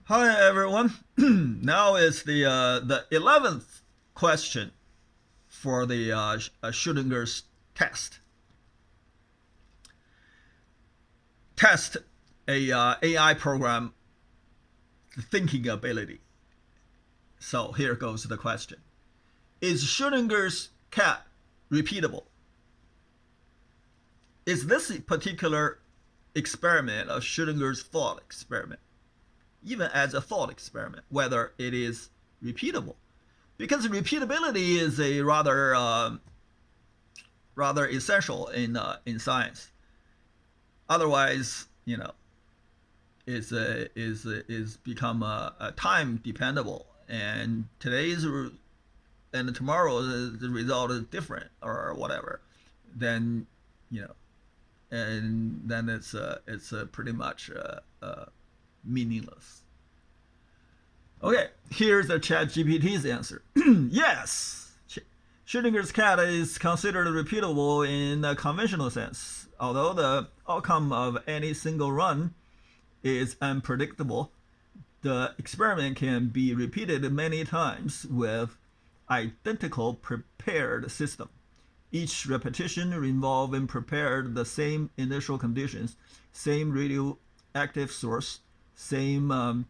Hi everyone. Now is the 11th question for the Schrödinger's test. Test a AI program thinking ability. So here goes the question: is Schrödinger's cat repeatable? Is this particular experiment a Schrödinger's thought experiment, even as a thought experiment, whether it is repeatable? Because repeatability is a rather essential in science. Otherwise, is become a time dependable, and today's and tomorrow the result is different or whatever. Then and then it's pretty much meaningless. Okay, here's the ChatGPT's answer. Yes, Schrödinger's cat is considered repeatable in a conventional sense. Although the outcome of any single run is unpredictable, the experiment can be repeated many times with identical prepared system. Each repetition involving prepared the same initial conditions, same radioactive source, same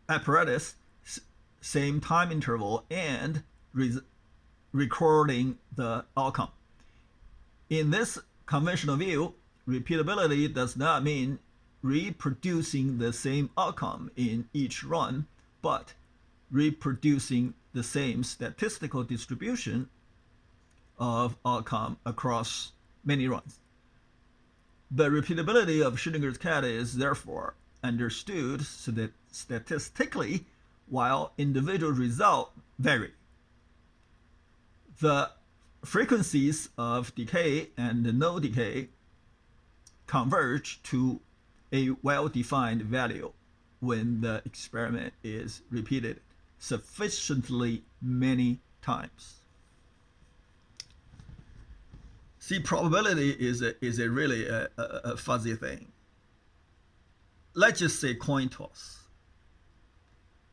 apparatus, same time interval, and recording the outcome. In this conventional view, repeatability does not mean reproducing the same outcome in each run, but reproducing the same statistical distribution of outcome across many runs. The repeatability of Schrödinger's cat is therefore understood statistically, while individual results vary. The frequencies of decay and no decay converge to a well-defined value when the experiment is repeated sufficiently many times. See, probability is a really a fuzzy thing. Let's just say coin toss.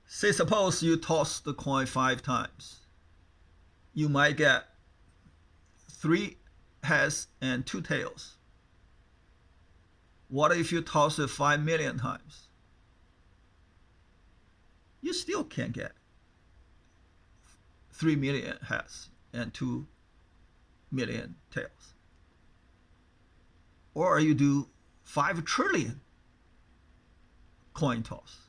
Say suppose you toss the coin 5 times. You might get 3 heads and 2 tails. What if you toss it 5 million times? You still can't get 3 million heads and 2 million tails. Or you do 5 trillion coin toss.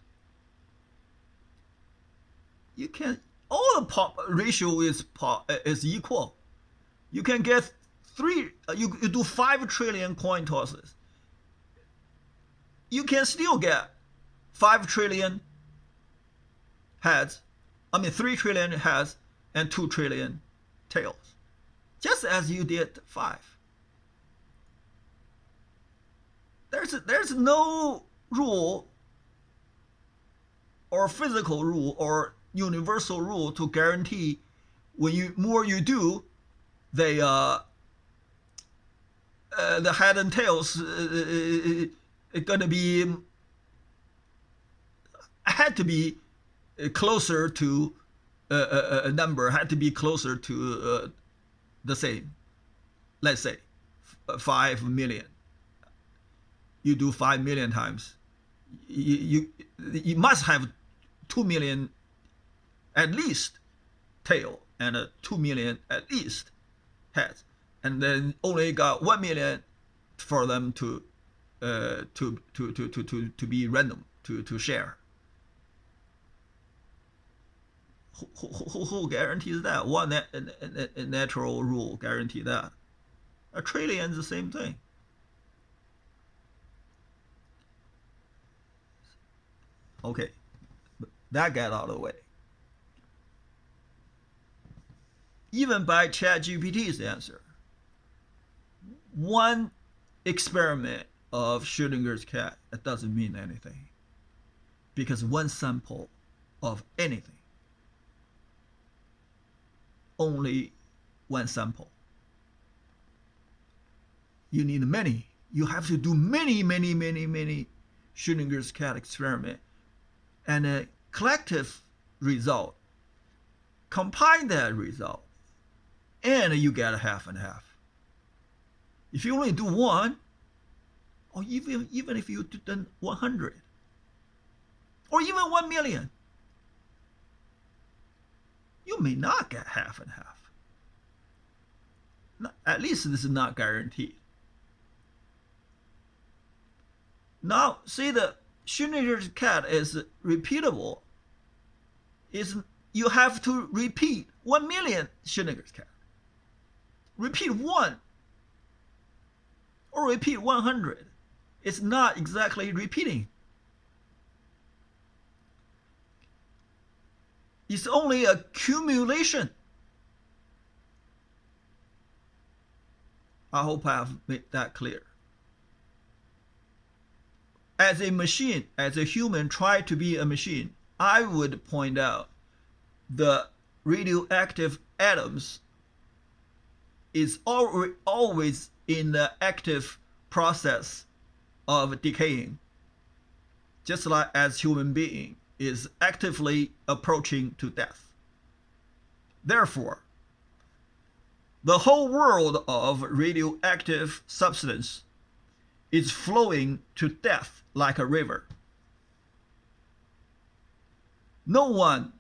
You can, all the ratio is equal. You can get you do 5 trillion coin tosses. You can still get 5 trillion heads, 3 trillion heads and 2 trillion tails, just as you did 5. There's no rule or physical rule or universal rule to guarantee when more you do, the head and tails gonna be had to be closer to a number, had to be closer to the same. Let's say 5 million. You do 5 million times. You must have 2 million at least tail and 2 million at least heads, and then only got 1 million for them to be random, to share. Who guarantees that? One natural rule guarantee that. A trillion is the same thing. Okay, that got out of the way. Even by ChatGPT's answer, one experiment of Schrödinger's cat, it doesn't mean anything, because one sample of anything, only one sample. You need many. You have to do many Schrödinger's cat experiment and a collective result, combine that result, and you get a half and half. If you only do one, or even if you do 100, or even 1 million, you may not get half and half. At least this is not guaranteed. Now, see, the Schrödinger's cat is repeatable. You have to repeat 1 million Schrödinger's cat. Repeat one or repeat 100. It's not exactly repeating. It's only accumulation. I hope I have made that clear. As a machine, as a human try to be a machine, I would point out the radioactive atoms is always in the active process of decaying, just like as human being is actively approaching to death. Therefore, the whole world of radioactive substance is flowing to death like a river. Nobody,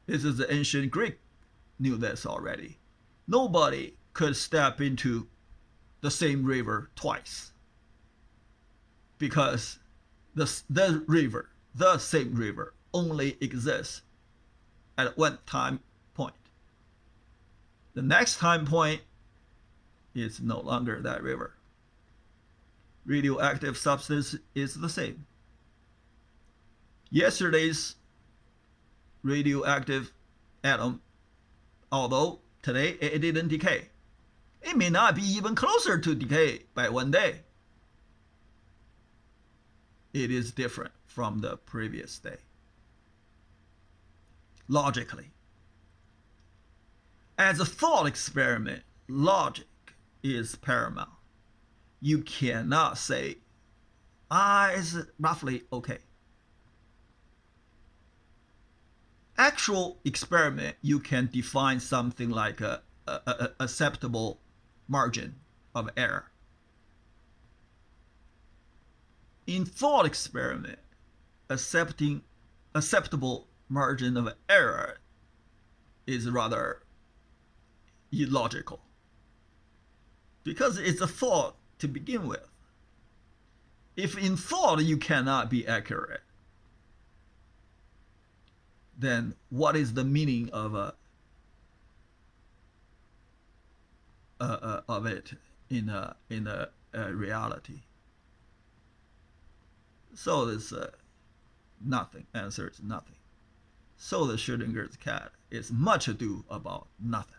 this is the ancient Greek, knew this already. Nobody could step into the same river twice, because the same river only exists at one time point. The next time point is no longer that river. Radioactive substance is the same. Yesterday's radioactive atom, although today it didn't decay, it may not be even closer to decay by one day. It is different from the previous day. Logically. As a thought experiment, logic is paramount. You cannot say, it's roughly okay. Actual experiment, you can define something like a acceptable margin of error. In thought experiment, acceptable margin of error is rather illogical, because it's a thought to begin with. If in thought you cannot be accurate, then what is the meaning of it in a reality? So this nothing. Answer is nothing. So the Schrödinger's cat is much ado about nothing.